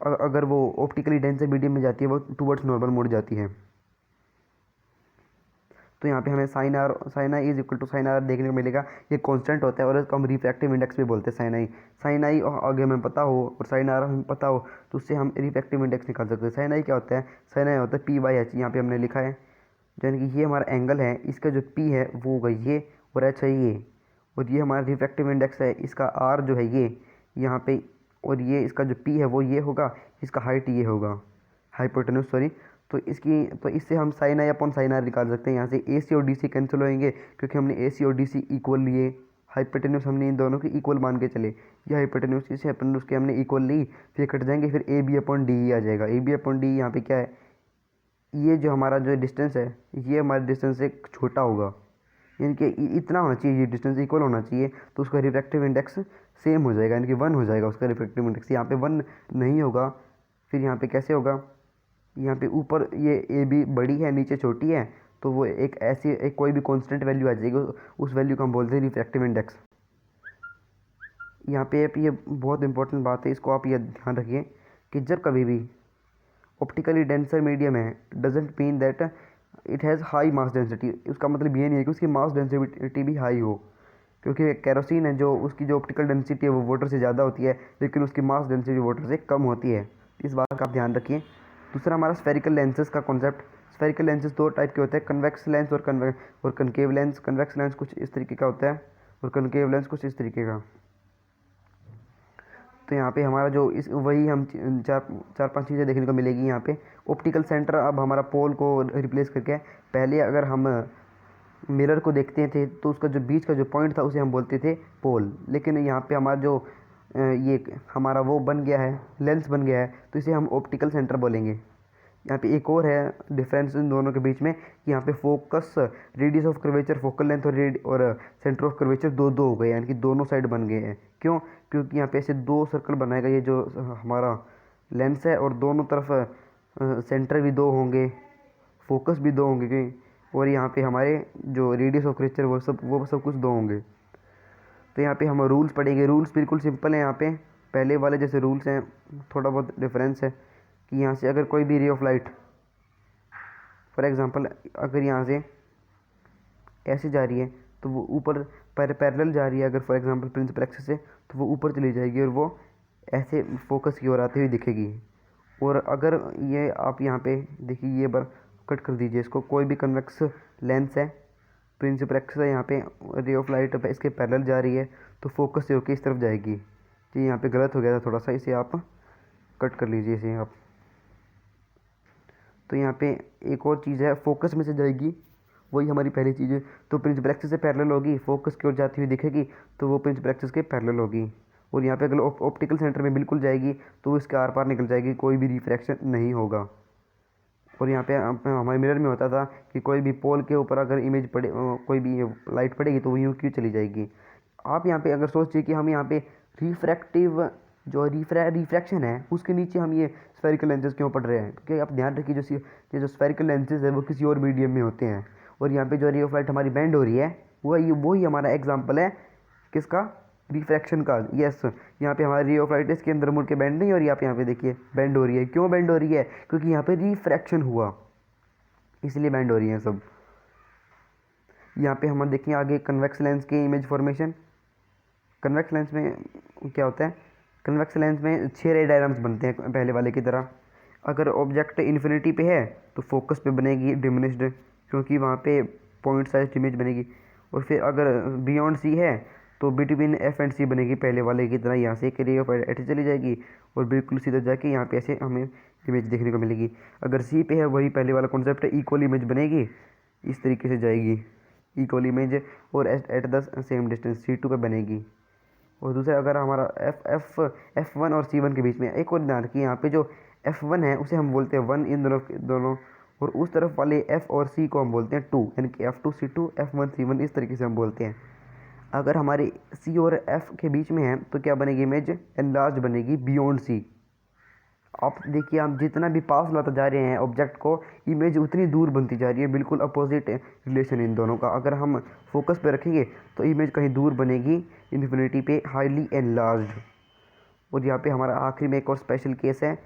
अगर वो ऑप्टिकली डेंसर मीडियम में जाती है वो टूवर्ड्स नॉर्मल मुड़ जाती है। तो यहाँ पे हमें sine I is equal to sine R देखने को मिलेगा। ये कांस्टेंट होता है और इसको हम रिफ्रैक्टिव इंडेक्स भी बोलते हैं। साइन आई आगे हमें पता हो और साइन आर हमें पता हो तो उससे हम रिफ्रैक्टिव इंडेक्स निकाल सकते हैं। साइन आई क्या होता है, साइन आई होता है पी बाई एच, यहाँ पे हमने लिखा है यानी कि ये हमारा एंगल है, इसका जो पी है वो होगा ये और एच है ये, और ये हमारा रिफ्रैक्टिव इंडेक्स है, इसका आर जो है ये यहाँ पे, और ये इसका जो पी है वो ये होगा, इसका हाइट ये होगा, हाइपोटेन्यूज सॉरी। तो इससे हम sine I upon sine R निकाल सकते हैं। यहाँ से ए सी और डी सी कैंसिल होएंगे क्योंकि हमने ए सी और डी सी इक्वल लिए। हाइपोटेन्यूज हमने इन दोनों की इक्वल मान के चले, ये हाइपोटेन्यूज इस हाइपोटेन्यूज के हमने इक्वल ली, फिर कट जाएंगे, फिर ए बी अपॉन डी आ जाएगा। ए बी अपॉन डी यहाँ पे क्या है, ये जो हमारा जो डिस्टेंस है ये हमारे डिस्टेंस से छोटा होगा, यानी कि इतना होना चाहिए, ये डिस्टेंस इक्वल होना चाहिए तो उसका रिफ्रैक्टिव इंडेक्स सेम हो जाएगा, यानी कि 1 हो जाएगा उसका रिफ्रैक्टिव इंडेक्स। यहाँ पे 1 नहीं होगा, फिर यहाँ पे कैसे होगा, यहाँ पे ऊपर ये ए बी बड़ी है नीचे छोटी है तो वो एक कोई भी कांस्टेंट वैल्यू आ जाएगी, उस वैल्यू को हम बोलते हैं रिफ्रैक्टिव इंडेक्स। यहाँ पे ये बहुत इंपॉर्टेंट बात है, इसको आप ये ध्यान रखिए कि जब कभी भी ऑप्टिकली डेंसर मीडियम है doesn't mean that it has high mass density. उसका मतलब ये नहीं है कि उसकी मास डेंसिटी भी हाई हो, क्योंकि कैरोसिन है जो उसकी जो ऑप्टिकल डेंसिटी है वो वाटर से ज़्यादा होती है लेकिन उसकी मास डेंसिटी वाटर से कम होती है। इस बात का आप ध्यान रखिए। दूसरा हमारा स्फेरिकल लेंसेज का कॉन्सेप्ट। स्फेरिकल लेंसेज दो टाइप के होते हैं, कन्वेक्स लेंस और कनकेव लेंस। कन्वेक्स लेंस कुछ इस तरीके का होता है और कनकेव लेंस कुछ इस तरीके का। तो यहाँ पे हमारा जो इस वही हम चार पांच चीज़ें देखने को मिलेगी यहाँ पे। ऑप्टिकल सेंटर अब हमारा पोल को रिप्लेस करके, पहले अगर हम मिरर को देखते थे तो उसका जो बीच का जो पॉइंट था उसे हम बोलते थे पोल, लेकिन यहाँ पे हमारा जो ये हमारा वो बन गया है, लेंस बन गया है, तो इसे हम ऑप्टिकल सेंटर बोलेंगे। यहाँ पे एक और है डिफरेंस इन दोनों के बीच में कि यहाँ पे focus radius of curvature, focal length और सेंटर ऑफ कर्वेचर दो दो हो गए, यानी कि दोनों साइड बन गए हैं। क्यों? क्योंकि यहाँ पे ऐसे दो सर्कल बनाएगा ये जो हमारा लेंस है और दोनों तरफ सेंटर भी दो होंगे, फोकस भी दो होंगे, और यहाँ पे हमारे जो रेडियस ऑफ कर्वेचर वो सब कुछ दो होंगे। तो यहाँ पे हम रूल्स पढ़ेंगे। रूल्स बिल्कुल सिंपल है, यहाँ पे पहले वाले जैसे रूल्स हैं, थोड़ा बहुत डिफरेंस है कि यहाँ से अगर कोई भी ray of light for example अगर यहाँ से ऐसे जा रही है तो वो ऊपर पैरेलल जा रही है, अगर फॉर एग्जांपल प्रिंसिपल एक्सिस से तो वो ऊपर चली जाएगी और वो ऐसे फोकस की ओर आती हुई दिखेगी। और अगर ये आप यहाँ पे देखिए, ये बार कट कर दीजिए इसको, कोई भी कन्वेक्स लेंस है प्रिंसिपल एक्सिस है, यहाँ पे रे ऑफ लाइट इसके पैरेलल जा रही है तो फोकस से होकर इस तरफ जाएगी। जी यहाँ पे गलत हो गया था थोड़ा सा, इसे आप कट कर लीजिए इसे आप। तो यहाँ पे एक और चीज़ है, फोकस में से जाएगी, वही हमारी पहली चीज़ है। तो प्रिंसिपल एक्सिस से पैरेलल होगी, फोकस की ओर जाती हुई दिखेगी तो वो प्रिंसिपल एक्सिस के पैरेलल होगी। और यहाँ पे अगर ऑप्टिकल सेंटर में बिल्कुल जाएगी तो इसके आर पार निकल जाएगी, कोई भी रिफ्रैक्शन नहीं होगा। और यहाँ पे हमारे मिरर में होता था कि कोई भी पोल के ऊपर अगर इमेज पड़े, कोई भी लाइट पड़ेगी तो वो यूँ क्यों चली जाएगी। आप यहाँ पे अगर सोचिए कि हम यहाँ पे रिफ्रैक्टिव जो रिफ्रैक्शन है उसके नीचे हम ये स्फेरिकल लेंसेज क्यों पढ़ रहे हैं, क्योंकि आप ध्यान रखिए जो स्फेरिकल लेंसेज है वो किसी और मीडियम में होते हैं। और यहाँ पे जो रे ऑफ लाइट हमारी बेंड हो रही है वही हमारा एग्जाम्पल है किसका, रिफ्रैक्शन का। यस, यहाँ पे हमारी रे ऑफ लाइट इसके अंदर मुड़ के बेंड नहीं हो रही है, आप यहाँ पे देखिए बेंड हो रही है। क्यों बेंड हो रही है, क्योंकि यहाँ पे रिफ्रैक्शन हुआ इसलिए बेंड हो रही है सब। यहाँ पे हम देखें आगे कन्वेक्स लेंस के इमेज फॉर्मेशन। कन्वेक्स लेंस में क्या होता है, कन्वेक्स लेंस में 6 रे डायग्राम्स बनते हैं पहले वाले की तरह। अगर ऑब्जेक्ट इन्फिनिटी पे है तो फोकस पे बनेगी डिमिनिश्ड, क्योंकि वहाँ पे पॉइंट साइज इमेज बनेगी। और फिर अगर बियॉन्ड सी है तो बिटवीन एफ एंड सी बनेगी पहले वाले की तरह। यहाँ से एक रे ऑफ ऐसे चली जाएगी और बिल्कुल सीधा जाके यहाँ पे ऐसे हमें इमेज देखने को मिलेगी। अगर सी पे है वही पहले वाला कॉन्सेप्ट है, इक्वल इमेज बनेगी, इस तरीके से जाएगी इक्वल इमेज, और at the same distance C2 पे बनेगी। और दूसरा अगर हमारा F1 और C1 के बीच में एक और ध्यान रखिए, यहाँ पे जो F1 है उसे हम बोलते हैं 1 इन दोनों, और उस तरफ वाले F और C को हम बोलते हैं 2, यानी कि F2 C2 F1 C1 इस तरीके से हम बोलते हैं। अगर हमारे C और F के बीच में है तो क्या बनेगी इमेज, एनलार्ज बनेगी बियॉन्ड C। आप देखिए हम जितना भी पास लाते जा रहे हैं ऑब्जेक्ट को, इमेज उतनी दूर बनती जा रही है, बिल्कुल अपोजिट रिलेशन इन दोनों का। अगर हम फोकस पे रखेंगे तो इमेज कहीं दूर बनेगी, इन्फिनिटी पे हाईली एनलार्ज्ड। और यहाँ पे हमारा आखिरी में एक और स्पेशल केस है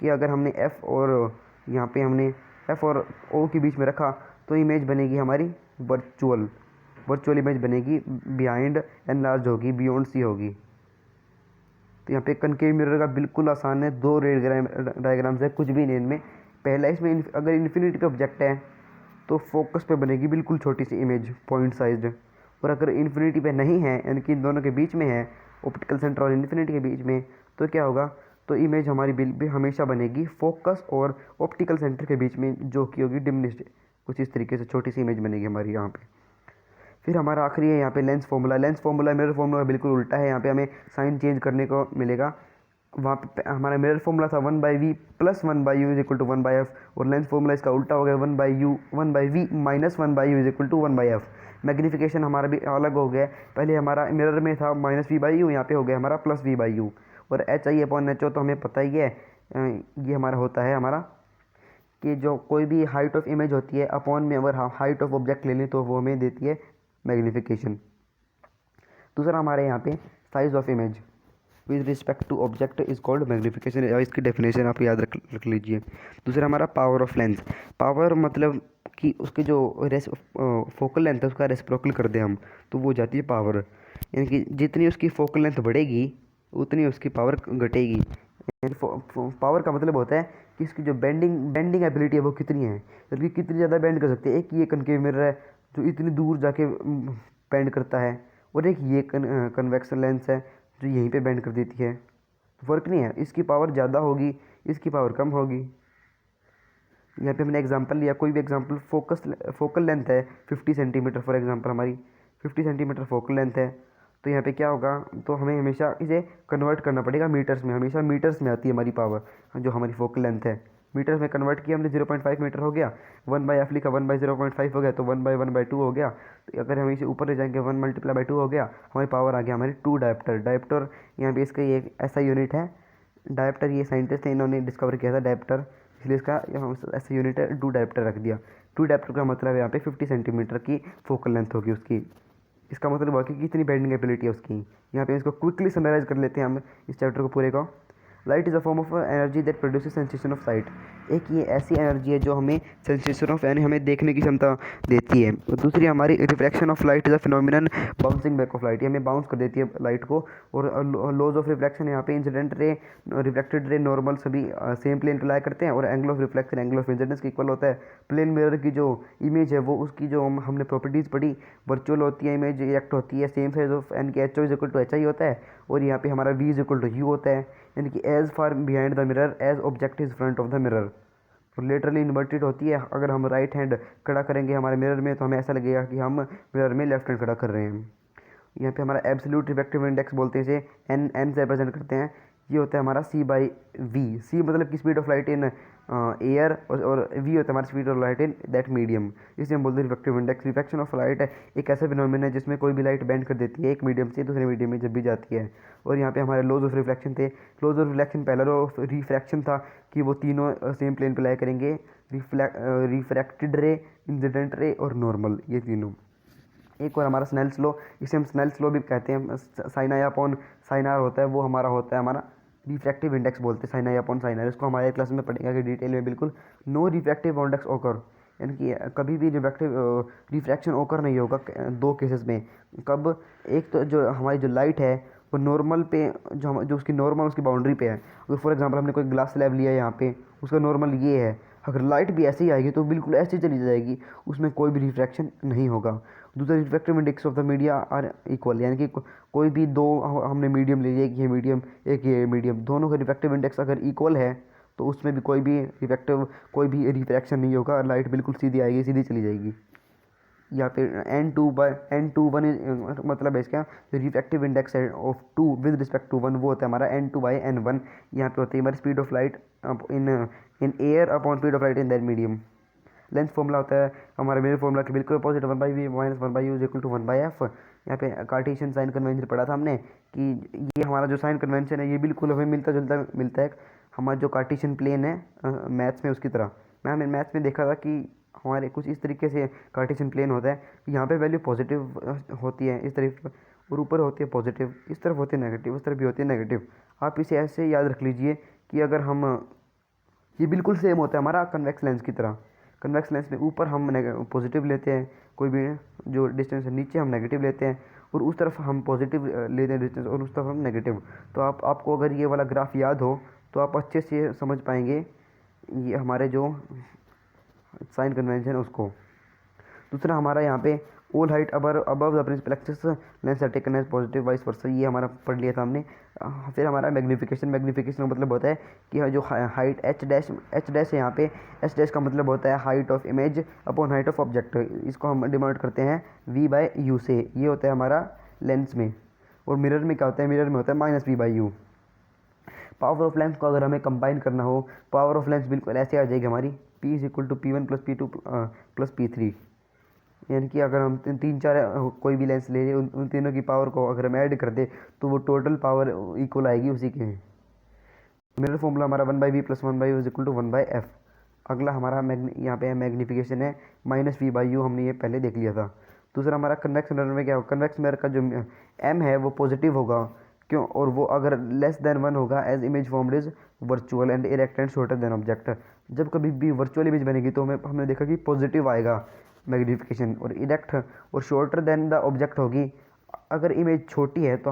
कि अगर हमने F और यहाँ पे हमने F और O के बीच में रखा तो इमेज बनेगी हमारी वर्चुअल इमेज बनेगी, बिहाइंड एनलार्ज होगी, बियॉन्ड C होगी। तो यहाँ पे कनकेव मिरर का बिल्कुल आसान है, 2 रे डायग्राम्स है, कुछ भी नहीं इनमें। पहला इसमें अगर इन्फिनिटी पे ऑब्जेक्ट है तो फोकस पे बनेगी बिल्कुल छोटी सी इमेज पॉइंट साइज्ड। और अगर इन्फिनिटी पे नहीं है, यानी कि इन दोनों के बीच में है, ऑप्टिकल सेंटर और इन्फिनिटी के बीच में, तो क्या होगा, तो इमेज हमारी भी हमेशा बनेगी फोकस और ऑप्टिकल सेंटर के बीच में, जो कि होगी डिमिनिश्ड। कुछ इस तरीके से छोटी सी इमेज बनेगी हमारी यहाँ पे। फिर हमारा आखिरी है यहाँ पे लेंस फार्मूला मिरर फार्मूला बिल्कुल उल्टा है। यहाँ पे हमें साइन चेंज करने को मिलेगा। वहाँ पे हमारा मिरर फार्मूला था 1/v + 1/u = 1/f, और लेंस फार्मूला इसका उल्टा हो गया 1/v - 1/u = 1/f। मैग्नीफिकेशन हमारा भी अलग हो गया, पहले हमारा मिरर में था -v/u, यहाँ पे हो गया हमारा +v/u। और HI/HO तो हमें पता ही है, ये हमारा होता है हमारा कि जो कोई भी हाइट ऑफ इमेज होती है अपॉन में अगर हाइट ऑफ ऑब्जेक्ट ले लें तो वो हमें देती है मैग्नीफिकेशन। दूसरा हमारे यहाँ पे size of image with respect to object is called magnification, या इसकी डेफिनेशन आप याद रख लीजिए। दूसरा हमारा पावर ऑफ लेंस। पावर मतलब कि उसके जो फोकल लेंथ है उसका रेसिप्रोकल कर दें हम तो वो हो जाती है पावर, यानी कि जितनी उसकी फोकल लेंथ बढ़ेगी उतनी उसकी पावर घटेगी। पावर का मतलब होता है कि इसकी जो बेंडिंग एबिलिटी है वो कितनी है, जबकि कितनी ज़्यादा बेंड कर सकते हैं। एक ये कनकेव मिरर है जो इतनी दूर जाके बेंड करता है, और एक ये कन्वेक्स लेंस है जो यहीं पे बेंड कर देती है। फ़र्क नहीं है, इसकी पावर ज़्यादा होगी, इसकी पावर कम होगी। यहाँ पे हमने एग्जांपल लिया, कोई भी एग्जांपल, फोकल लेंथ है 50 सेंटीमीटर फॉर एग्जांपल, हमारी 50 सेंटीमीटर फोकल लेंथ है। तो यहाँ पे क्या होगा, तो हमें हमेशा इसे कन्वर्ट करना पड़ेगा मीटर्स में। हमेशा मीटर्स में आती है हमारी पावर, जो हमारी फोकल लेंथ है। मीटर्स में कन्वर्ट किया हमने 0.5 मीटर हो गया, 1/f लिखा, 1/0.5 हो गया, तो 1/1/2 हो गया। तो अगर हम इसे ऊपर ले जाएंगे 1 × 2 हो गया, हमारी पावर आ गया हमारी 2 डायप्टर। डायप्टर यहाँ पे इसका ये ऐसा यूनिट है, डायप्टर ये साइंटिस्ट थे, इन्होंने डिस्कवर किया था डायप्टर, इसलिए इसका ऐसा यूनिट है 2 डायप्टर रख दिया। 2 डायप्टर का मतलब यहाँ पे 50 सेंटीमीटर की फोकल लेंथ होगी उसकी। इसका मतलब हुआ कि कितनी बेंडिंग एबिलिटी है उसकी। यहाँ पे इसको क्विकली समराइज कर लेते हैं हम इस चैप्टर को पूरे को। Light is a form of energy that produces sensation of site. एक ये ऐसी एनर्जी है जो हमें सेंसेशन ऑफ यानी हमें देखने की क्षमता देती है। और दूसरी हमारी reflection of light is a phenomenon bouncing back of light, ये हमें बाउंस कर देती है लाइट को। और लॉज ऑफ रिफ्लेक्शन यहाँ पे incident ray, reflected ray, normal सभी सेम प्लेन पे लाई करते हैं। और angle of reflection angle of incidence के इक्वल होता है। प्लेन मिरर की जो इमेज है वो उसकी जो हमने प्रॉपर्टीज़ पढ़ी, वर्चुअल होती है, इमेज रिएक्ट होती है, सेम साइज ऑफ एन के H O is equal to H I होता है। और यहाँ पे हमारा V is equal to U होता है, यानी कि as far behind the mirror as object is front of the mirror. और लेटरली इन्वर्टेड होती है। अगर हम राइट हैंड खड़ा करेंगे हमारे मिरर में तो हमें ऐसा लगेगा कि हम मिरर में लेफ्ट हैंड खड़ा कर रहे हैं। यहाँ पे हमारा एब्सोल्यूट रिफ्रैक्टिव इंडेक्स बोलते हैं, इसे एन से रिप्रेजेंट करते हैं। ये होता है हमारा C/V। सी मतलब कि speed of light in air, और वी होता है हमारा speed of light in that medium. इसे हम बोलते हैं refractive index. Refraction of light एक ऐसा फिनोमेना है जिसमें कोई भी लाइट बेंड कर देती है एक मीडियम से दूसरे मीडियम में जब भी जाती है। और यहाँ पे हमारे लॉज ऑफ रिफ्लेक्शन थे। लॉज ऑफ रिफ्लेक्शन, पहला लॉ ऑफ रिफ्रैक्शन था कि वो तीनों सेम प्लेन पे लाई करेंगे, रिफ्रैक्टेड रे, इंसिडेंट रे और नॉर्मल, ये तीनों। एक और हमारा स्नेल्स लॉ, इसे हम स्नेल्स लॉ भी कहते हैं। Sine I upon sine R होता है, वो हमारा होता है हमारा रिफ्रैक्टिव इंडेक्स बोलते हैं, sine I upon sine R. इसको हमारे क्लास में पढ़ेंगे कि डिटेल में बिल्कुल। नो रिफ्रैक्टिव इंडेक्स ओकर, यानी कि कभी भी रिफ्रैक्शन ओकर नहीं होगा दो केसेस में। कब? एक तो जो हमारी जो लाइट है वो नॉर्मल पे, जो उसकी नॉर्मल उसकी बाउंड्री पे है। अगर फॉर एग्जांपल हमने कोई ग्लास स्लैब लिया है यहाँ पे, उसका नॉर्मल ये है, अगर लाइट भी ऐसे ही आएगी तो बिल्कुल ऐसे चली जाएगी, उसमें कोई भी रिफ्रैक्शन नहीं होगा। दूसरा, refractive index of the media are equal, यानी कि कोई भी दो हमने मीडियम ले लिया, एक ये मीडियम एक ये मीडियम, दोनों का रिफ्रैक्टिव इंडेक्स अगर इक्वल है तो उसमें भी कोई भी रिफ्रैक्शन नहीं होगा, लाइट बिल्कुल सीधी आएगी, सीधी चली जाएगी। यहाँ पे N2/N1 मतलब है इसका जो रिफ्रैक्टिव इंडेक्स है ऑफ 2 विद रिस्पेक्ट टू 1, वो होता है हमारा N2/N1। यहाँ पे होती है हमारी speed of light in air upon speed of light in that medium. Length formula होता है हमारे मेरे फॉर्मूला के बिल्कुल opposite, 1/v minus 1/u is equal to 1/f। यहाँ पे कार्टेशियन साइन कन्वेंशन पढ़ा था हमने कि ये हमारा जो साइन कन्वेंशन है ये बिल्कुल हमें मिलता जुलता मिलता है हमारा जो कार्टेशियन प्लेन है मैथ्स में उसकी तरह। मैंने मैथ्स में देखा था कि हमारे कुछ इस तरीके से कार्टेशियन प्लेन होता है, यहाँ पे वैल्यू पॉजिटिव होती है इस तरफ, और ऊपर होती है पॉजिटिव, इस तरफ होती है नेगेटिव, उस तरफ भी होती है नेगेटिव। आप इसे ऐसे याद रख लीजिए कि अगर हम, ये बिल्कुल सेम होता है हमारा कन्वेक्स लेंस की तरह। कन्वेक्स लेंस में ऊपर हम पॉजिटिव लेते हैं, कोई भी जो डिस्टेंस है, नीचे हम नेगेटिव लेते हैं, और उस तरफ हम पॉजिटिव लेते हैं डिस्टेंस, और उस तरफ हम नेगेटिव। तो आपको अगर ये वाला ग्राफ याद हो तो आप अच्छे से समझ पाएंगे ये हमारे जो साइन कन्वेंशन है उसको। दूसरा हमारा यहाँ पे all height above the principal axis lens are taken as positive vice versa, ये हमारा पढ़ लिया था हमने। फिर हमारा मैग्नीफिकेशन का मतलब होता है कि जो हाइट एच डैश है यहाँ पे, एच डैश का मतलब होता है height of image upon height of object. इसको हम डिनोट करते हैं V/U से, ये होता है हमारा लेंस में। और मिरर में क्या होता है? मिरर में होता है -V/U। पावर ऑफ लेंस को अगर हमें कंबाइन करना हो, पावर ऑफ लेंस बिल्कुल ऐसे आ जाएगी हमारी, P is equal to P1 + P2 + P3। यानी कि अगर हम 3-4 कोई भी लेंस ले लें, उन तीनों की पावर को अगर हम ऐड कर दें तो वो टोटल पावर इक्वल आएगी उसी के। मिरर फॉर्मूला हमारा 1/v + 1/u is equal to 1/f। अगला हमारा यहाँ पे मैग्नीफिकेशन है -V/u, हमने ये पहले देख लिया था। दूसरा हमारा कन्वेक्स मिरर में क्या होगा? कन्वेक्स मिरर का जो m है वो पॉजिटिव होगा, क्यों? और वो अगर लेस देन 1 होगा, as image formed is virtual and erect and shorter than object. जब कभी भी वर्चुअल इमेज बनेगी तो हमने देखा कि पॉजिटिव आएगा मैग्नीफिकेशन, और इरेक्ट और शॉर्टर देन द ऑब्जेक्ट होगी। अगर इमेज छोटी है तो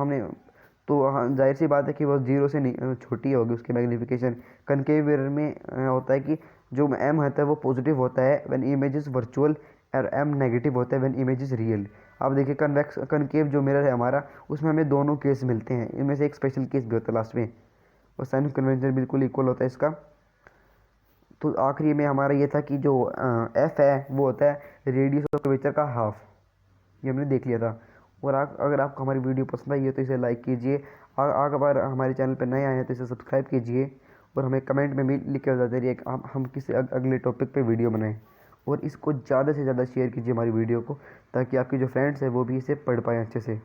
हाँ, जाहिर सी बात है कि वो 0 से नहीं छोटी होगी उसकी मैग्नीफिकेशन। कनकेव मिरर में होता है कि जो m होता है वो पॉजिटिव होता है व्हेन इमेज इज वर्चुअल, और m नेगेटिव होता है व्हेन इमेज इज रियल। आप देखिए कनकेव जो मिरर है हमारा, उसमें हमें दोनों केस मिलते हैं, इनमें से एक स्पेशल केस भी होता है लास्ट में, और साइन कन्वेंशन बिल्कुल इक्वल होता है इसका। तो आखिरी में हमारा ये था कि जो f है वो होता है रेडियस ऑफ कर्वेचर का हाफ, ये हमने देख लिया था। और अगर आपको हमारी वीडियो पसंद आई है तो इसे लाइक कीजिए, अगर हमारे चैनल पर नए आए हैं तो इसे सब्सक्राइब कीजिए, और हमें कमेंट में भी लिख के बताते रहिए हम किसी अगले टॉपिक पे वीडियो बनाएं। और इसको ज़्यादा से ज़्यादा शेयर कीजिए हमारी वीडियो को, ताकि आपके जो फ्रेंड्स हैं वो भी इसे पढ़ पाएँ अच्छे से।